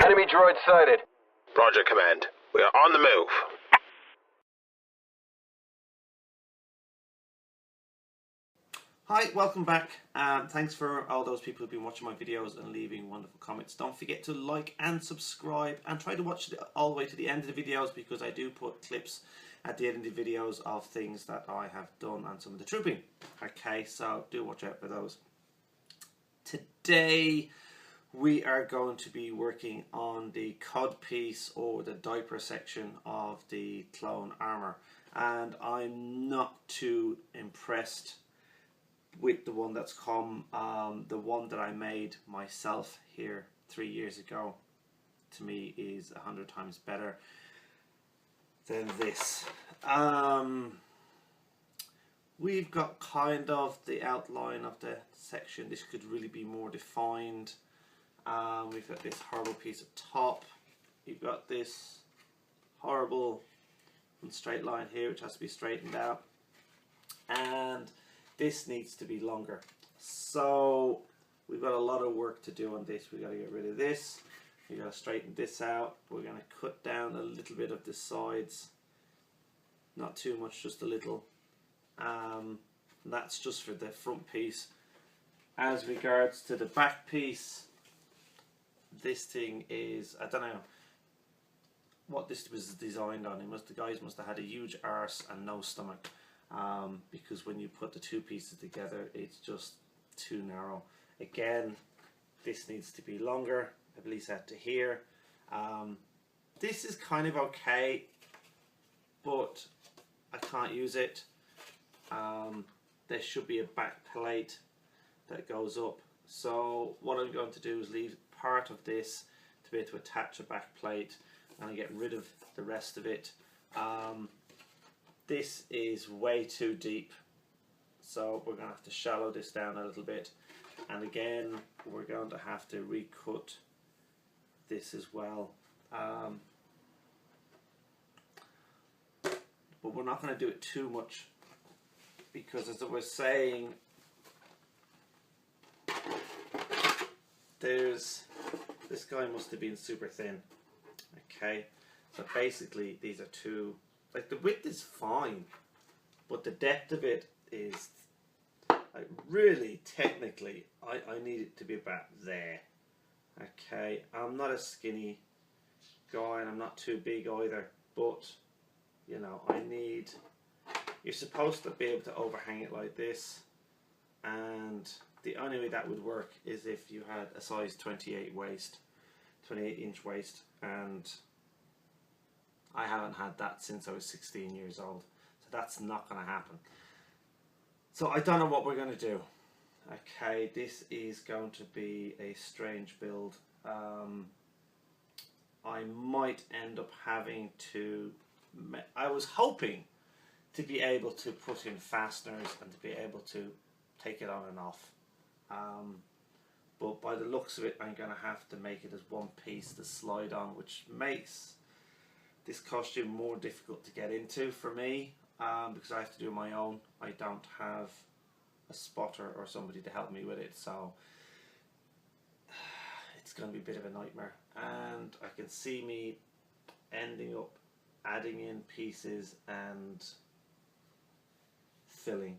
Enemy droid sighted. Roger, Command. We are on the move. Hi, welcome back. Thanks for all those people who've been watching my videos and leaving wonderful comments. Don't forget to like and subscribe, and try to watch it all the way to the end of the videos, because I do put clips at the end of the videos of things that I have done and some of the trooping. Okay, so do watch out for those. Today we are going to be working on the codpiece, or the diaper section of the clone armor, and I'm not too impressed with the one that's come. The one that I made myself here 3 years ago, to me, is 100 times better than this. We've got kind of the outline of the section. This could really be more defined. We've got this horrible piece of top. You've got this horrible straight line here, which has to be straightened out, and this needs to be longer. So we've got a lot of work to do on this. We've got to get rid of this. We've got to straighten this out. We're going to cut down a little bit of the sides. Not too much, just a little. That's just for the front piece. As regards to the back piece, this thing is, I don't know what this was designed on. The guys must have had a huge arse and no stomach. Because when you put the two pieces together, it's just too narrow. Again, this needs to be longer, at least out to here. This is kind of okay, but I can't use it. There should be a back plate that goes up. So what I'm going to do is leave part of this to be able to attach a back plate, and get rid of the rest of it. This is way too deep, so we're going to have to shallow this down a little bit, and again we're going to have to recut this as well. But we're not going to do it too much, because as I was saying, this guy must have been super thin. Okay, so basically these are two. Like, the width is fine, but the depth of it is, like, really, technically, I need it to be about there. Okay, I'm not a skinny guy, and I'm not too big either, but, you know, you're supposed to be able to overhang it like this, and the only way that would work is if you had a size 28 inch waist, and I haven't had that since I was 16 years old, so that's not going to happen. So I don't know what we're going to do. Okay, this is going to be a strange build. I might end up having to, I was hoping to be able to put in fasteners and to be able to take it on and off. But by the looks of it, I'm going to have to make it as one piece to slide on, which makes this costume more difficult to get into for me, because I have to do my own. I don't have a spotter or somebody to help me with it, so it's going to be a bit of a nightmare, and I can see me ending up adding in pieces and filling.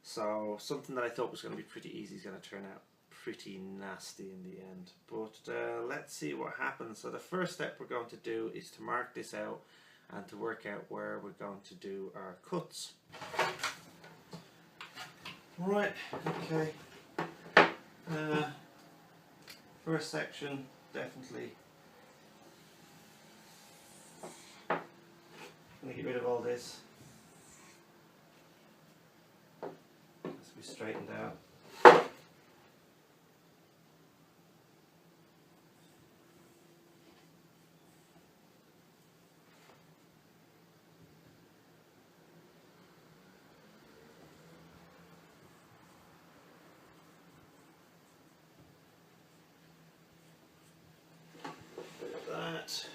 So something that I thought was going to be pretty easy is going to turn out pretty nasty in the end, but let's see what happens. So the first step we're going to do is to mark this out and to work out where we're going to do our cuts. Right, okay. First section, definitely I'm going to get rid of all this. Has to be straightened out. That.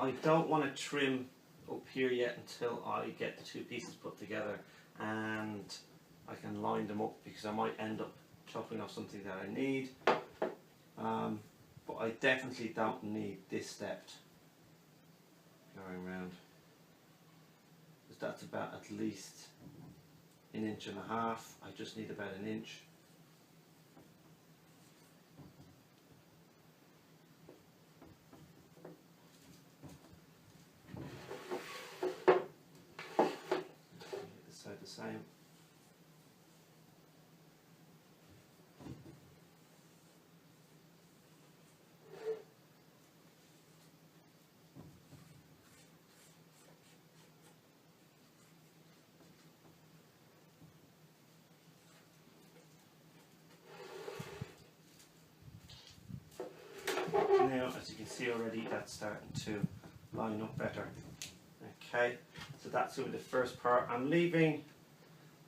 I don't want to trim up here yet until I get the two pieces put together and I can line them up, because I might end up chopping off something that I need. But I definitely don't need this step going around, because that's about at least 1.5 inches. I just need about 1 inch. This side the same. Now, as you can see already, that's starting to line up better. Okay, so that's going to be the first part. I'm leaving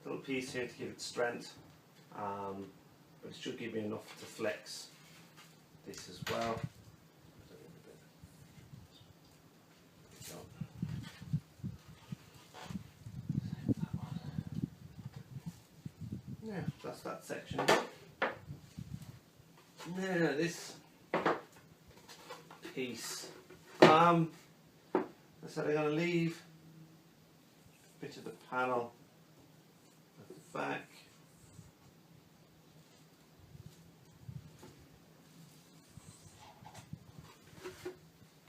a little piece here to give it strength, but it should give me enough to flex this as well. Yeah, that's that section. Now this piece, I said I'm going to leave a bit of the panel at the back.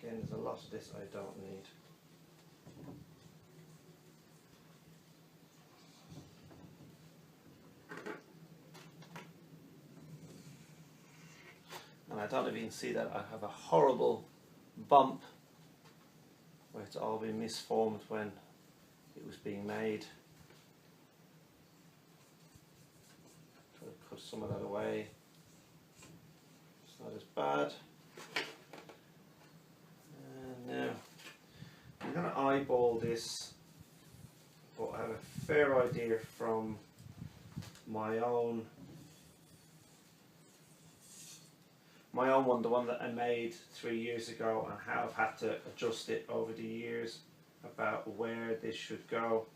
Again, there's a lot of this I don't need. And I don't know if you can see that I have a horrible bump where it's all been misformed when it was being made. Try to cut some of that away. It's not as bad. And now I'm going to eyeball this, but I have a fair idea from my own one, the one that I made 3 years ago, and how I've had to adjust it over the years about where this should go.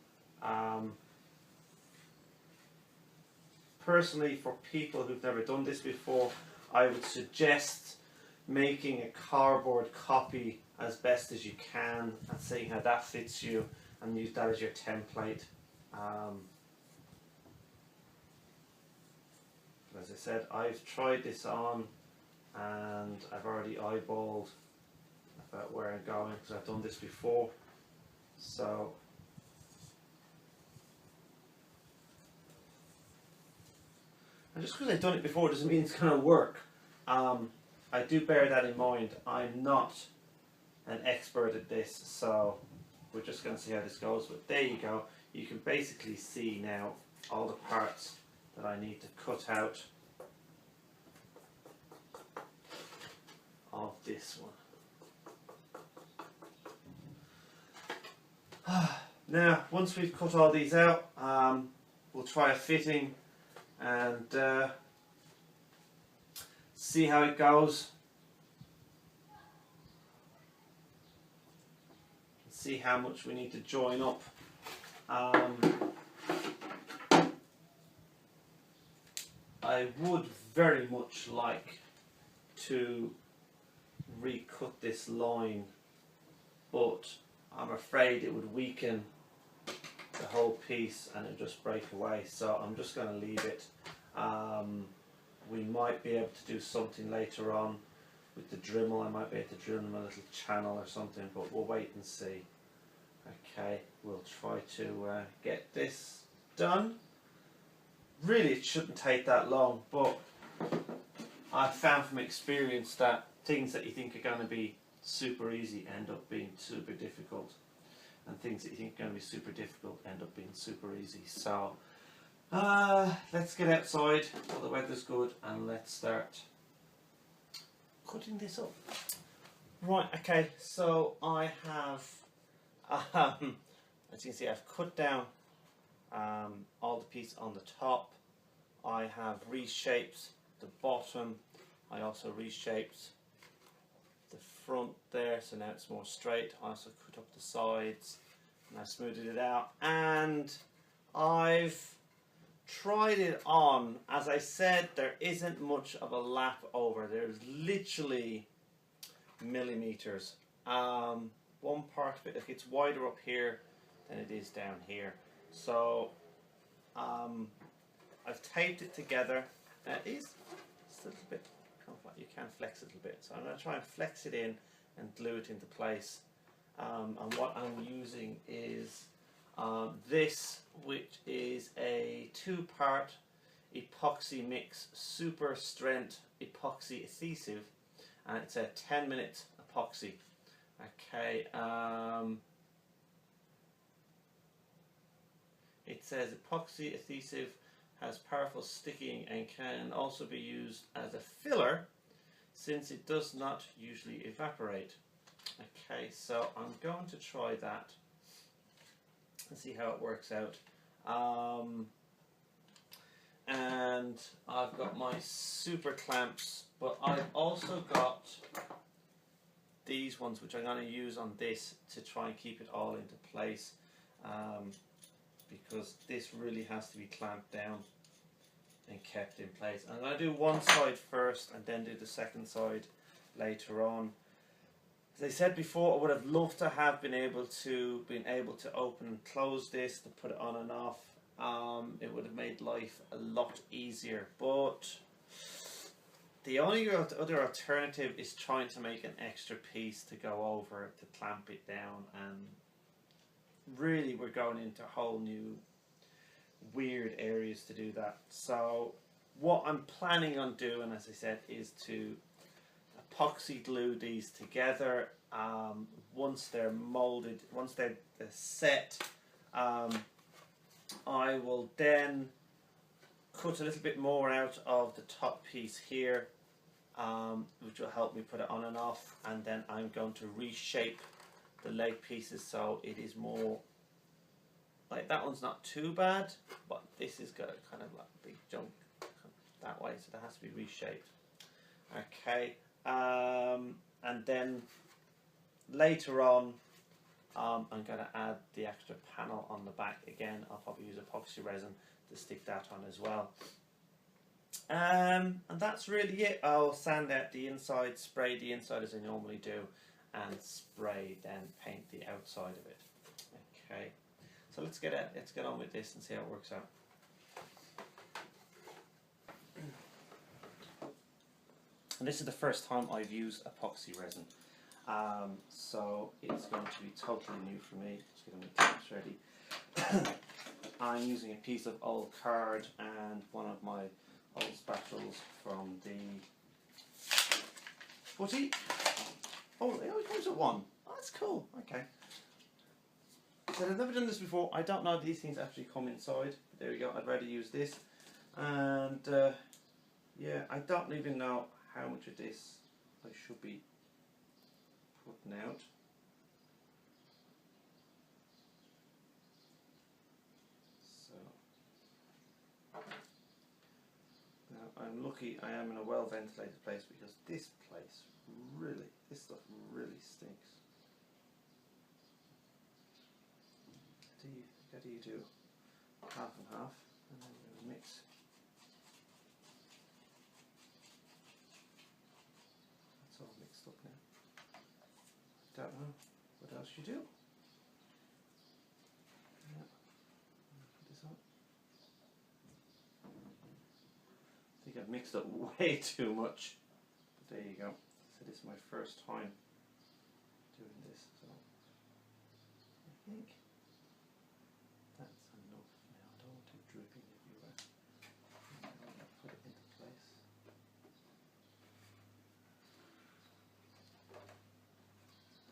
Personally, for people who've never done this before, I would suggest making a cardboard copy as best as you can and seeing how that fits you, and use that as your template. As I said, I've tried this on and I've already eyeballed about where I'm going, because I've done this before. So and just because I've done it before doesn't mean it's going to work. I do bear that in mind. I'm not an expert at this, so we're just going to see how this goes. But there you go. You can basically see now all the parts that I need to cut out of this one. Now, once we've cut all these out, we'll try a fitting and see how it goes. See how much we need to join up. I would very much like to recut this line, but I'm afraid it would weaken the whole piece and it would just break away, so I'm just going to leave it. We might be able to do something later on with the Dremel. I might be able to drill them a little channel or something, but we'll wait and see. Okay, we'll try to get this done. Really, it shouldn't take that long, but I've found from experience that things that you think are going to be super easy end up being super difficult, and things that you think are going to be super difficult end up being super easy. So let's get outside while the weather's good and let's start cutting this up. Right, okay, so I have as you can see, I've cut down all the piece on the top. I have reshaped the bottom. I also reshaped the front there, so now it's more straight. I also cut up the sides and I smoothed it out, and I've tried it on. As I said, there isn't much of a lap over. There's literally millimeters. One part of it, if it's wider up here than it is down here. So I've taped it together. It is a little bit, you can flex it a little bit. So I'm going to try and flex it in and glue it into place. And what I'm using is this, which is a 2-part epoxy mix, super strength epoxy adhesive, and it's a 10-minute epoxy. Okay, it says epoxy adhesive has powerful sticking and can also be used as a filler since it does not usually evaporate. Okay, so I'm going to try that and see how it works out. And I've got my super clamps, but I've also got these ones which I'm going to use on this to try and keep it all into place, because this really has to be clamped down and kept in place. I'm going to do one side first and then do the second side later on. As I said before, I would have loved to have been able to open and close this, to put it on and off. It would have made life a lot easier, but the only other alternative is trying to make an extra piece to go over it, to clamp it down, and really we're going into whole new weird areas to do that. So what I'm planning on doing, as I said, is to epoxy glue these together. Once they're molded, once they're set, I will then cut a little bit more out of the top piece here, which will help me put it on and off, and then I'm going to reshape the leg pieces so it is more like, that one's not too bad, but this is got a kind of like big jump that way, so that has to be reshaped. Okay, and then later on I'm going to add the extra panel on the back. Again, I'll probably use epoxy resin to stick that on as well. And that's really it. I'll sand out the inside, spray the inside as I normally do, and spray, then paint the outside of it. Okay, so let's get on with this and see how it works out. And this is the first time I've used epoxy resin. So it's going to be totally new for me. Just getting my tips ready. I'm using a piece of old card and one of my old spatulas from the footy. Oh, it only comes with one. Oh, that's cool. Okay. So I've never done this before. I don't know if these things actually come inside. But there we go. I'd rather use this. And yeah, I don't even know how much of this I should be putting out. So now I'm lucky I am in a well ventilated place, because this place really, this stuff really stinks. How do you do half and half, and then you mix? It's all mixed up now. Don't know what else you do. Yeah. Put this on. I think I've mixed up way too much. But there you go. So this is my first time doing this, so I think that's enough now. I don't want it dripping everywhere. I'm going to put it into place.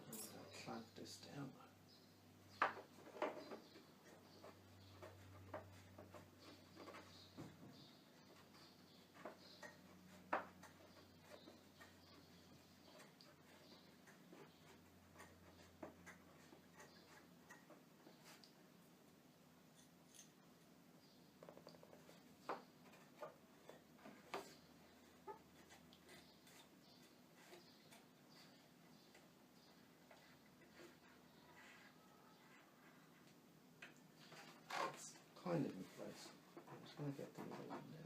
I'm going to clamp this down. trying to get the other one now.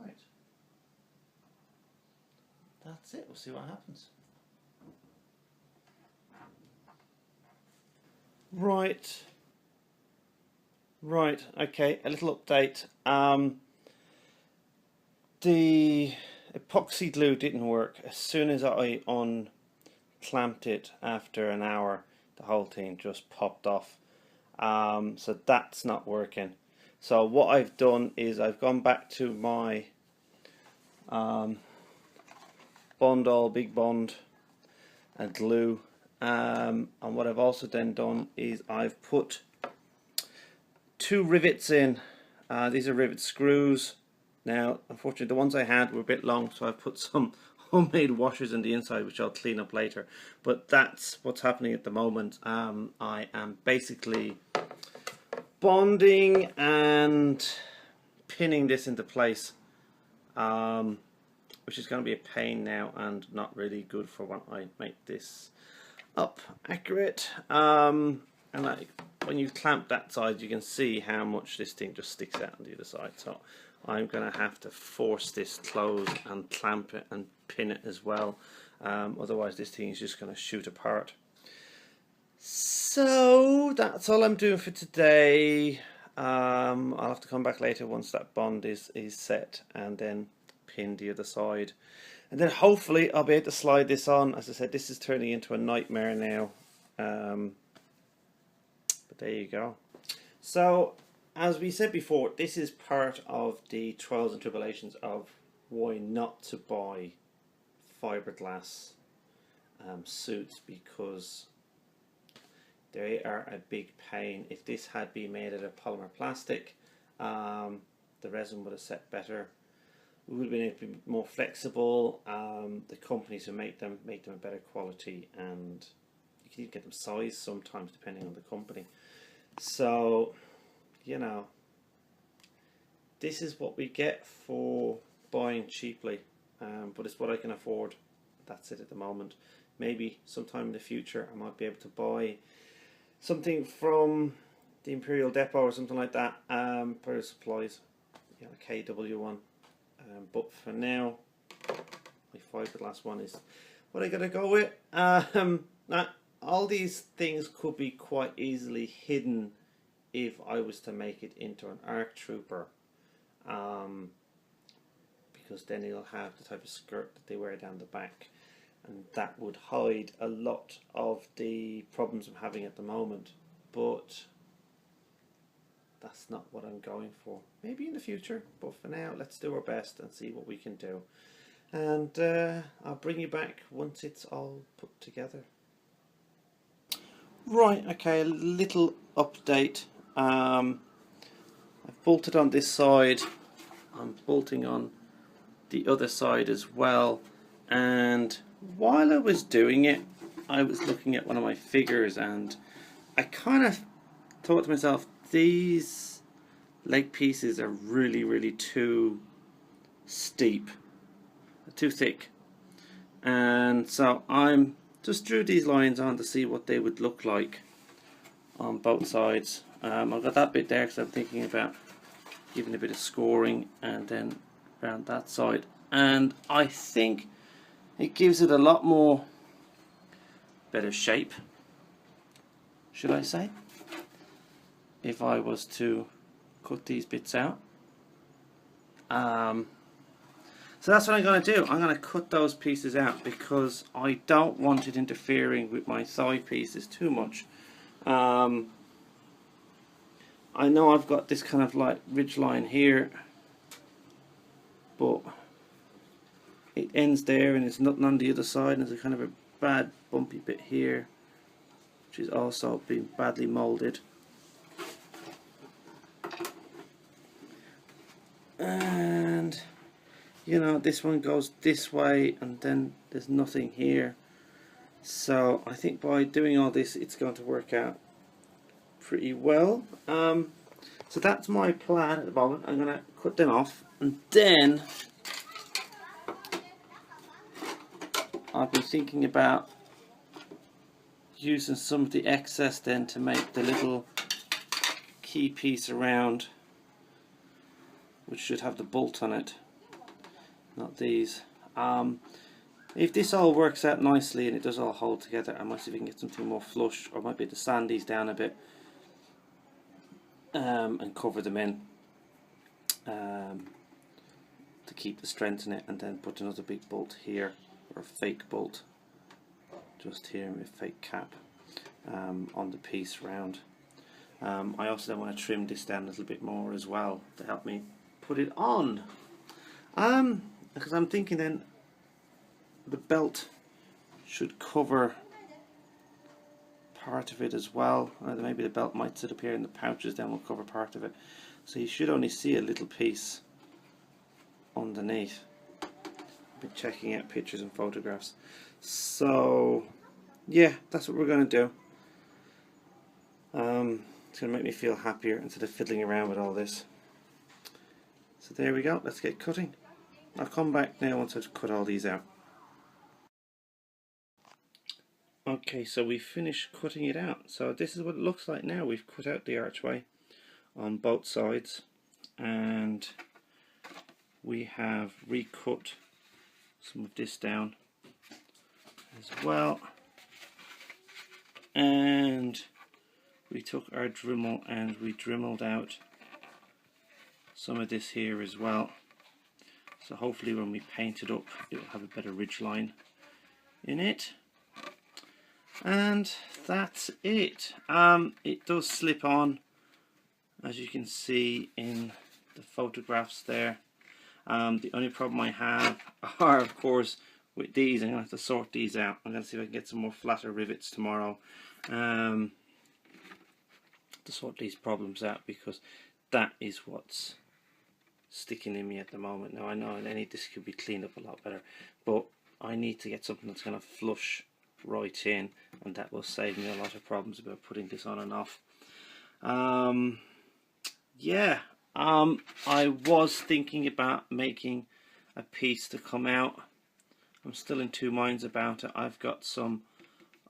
Right. That's it. We'll see what happens. Right. Right. Okay. A little update. The epoxy glue didn't work. As soon as I unclamped it after an hour, the whole thing just popped off. So that's not working. So what I've done is I've gone back to my Bond All Big Bond and glue, and what I've also then done is I've put 2 rivets in. These are rivet screws. Now unfortunately the ones I had were a bit long, so I've put some homemade washers in the inside which I'll clean up later, but that's what's happening at the moment. I am basically bonding and pinning this into place, which is going to be a pain now and not really good for when I make this up accurate. And when you clamp that side, you can see how much this thing just sticks out on the other side. So I'm going to have to force this closed and clamp it and pin it as well. Otherwise this thing is just going to shoot apart. So that's all I'm doing for today. I'll have to come back later once that bond is set and then pin the other side, and then hopefully I'll be able to slide this on. As I said, this is turning into a nightmare now, but there you go. So as we said before, this is part of the trials and tribulations of why not to buy fiberglass suits, because they are a big pain. If this had been made out of polymer plastic, the resin would have set better. We would have been able to be more flexible. The companies who make them a better quality, and you can even get them sized sometimes depending on the company. So, you know, this is what we get for buying cheaply, but it's what I can afford. That's it at the moment. Maybe sometime in the future I might be able to buy something from the Imperial Depot or something like that, for supplies, you know, a KW one. But for now, my fiberglass one is what I gotta go with. Now, all these things could be quite easily hidden if I was to make it into an ARC Trooper, because then it'll have the type of skirt that they wear down the back, and that would hide a lot of the problems I'm having at the moment. But that's not what I'm going for. Maybe in the future, but for now let's do our best and see what we can do, and I'll bring you back once it's all put together. Right, okay, a little update. I've bolted on this side, I'm bolting on the other side as well, and while I was doing it I was looking at one of my figures and I kind of thought to myself, these leg pieces are really too steep, too thick, and so I'm just drew these lines on to see what they would look like on both sides. I've got that bit there because I'm thinking about giving a bit of scoring, and then around that side, and I think it gives it a lot more better shape, should I say, if I was to cut these bits out. So that's what I'm going to do. I'm going to cut those pieces out because I don't want it interfering with my thigh pieces too much. I know I've got this kind of like ridge line here, but it ends there and there's nothing on the other side, and there's a kind of a bad bumpy bit here which is also being badly moulded. And you know, this one goes this way and then there's nothing here, so I think by doing all this it's going to work out pretty well. So that's my plan at the moment. I'm going to cut them off, and then I've been thinking about using some of the excess then to make the little key piece around, which should have the bolt on it, not these. If this all works out nicely and it does all hold together, I might see if we can get something more flush, or I might be able to sand these down a bit and cover them in to keep the strength in it, and then put another big bolt here, or a fake bolt just here with a fake cap on the piece round. I also want to trim this down a little bit more as well to help me put it on, because I'm thinking then the belt should cover part of it as well. Maybe the belt might sit up here and the pouches then will cover part of it, so you should only see a little piece underneath. I've been checking out pictures and photographs, so yeah, that's what we're going to do. It's going to make me feel happier instead of fiddling around with all this. So there we go, let's get cutting. I'll come back now once I've cut all these out. Okay, so we finished cutting it out. So this is what it looks like now. We've cut out the archway on both sides, and we have recut some of this down as well, and we took our Dremel and we dremeled out some of this here as well, so hopefully when we paint it up it will have a better ridge line in it. And that's it. It does slip on, as you can see in the photographs there. The only problem I have are, of course, with these. I'm going to have to sort these out. I'm going to see if I can get some more flatter rivets tomorrow to sort these problems out, because that is what's sticking in me at the moment. Now I know any this could be cleaned up a lot better, but I need to get something that's going to flush right in, and that will save me a lot of problems about putting this on and off. Yeah, I was thinking about making a piece to come out. I'm still in two minds about it. I've got some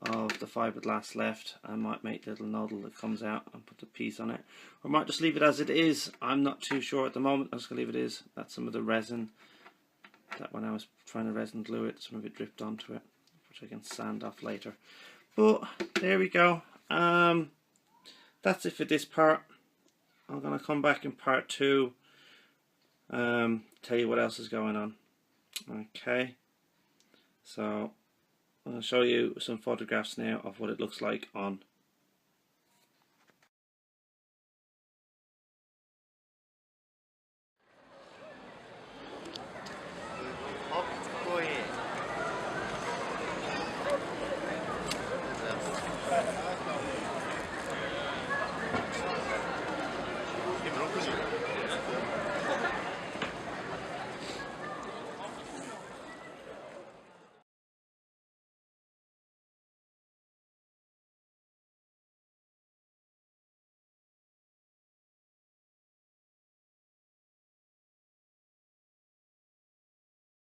of the fiberglass left. I might make the little nozzle that comes out and put the piece on it, or I might just leave it as it is. I'm not too sure at the moment. I'm just going to leave it as. That's some of the resin that when I was trying to resin glue it, some of it dripped onto it, which I can sand off later. But there we go. That's it for this part. I'm going to come back in part 2, tell you what else is going on. Okay, so I'm going to show you some photographs now of what it looks like on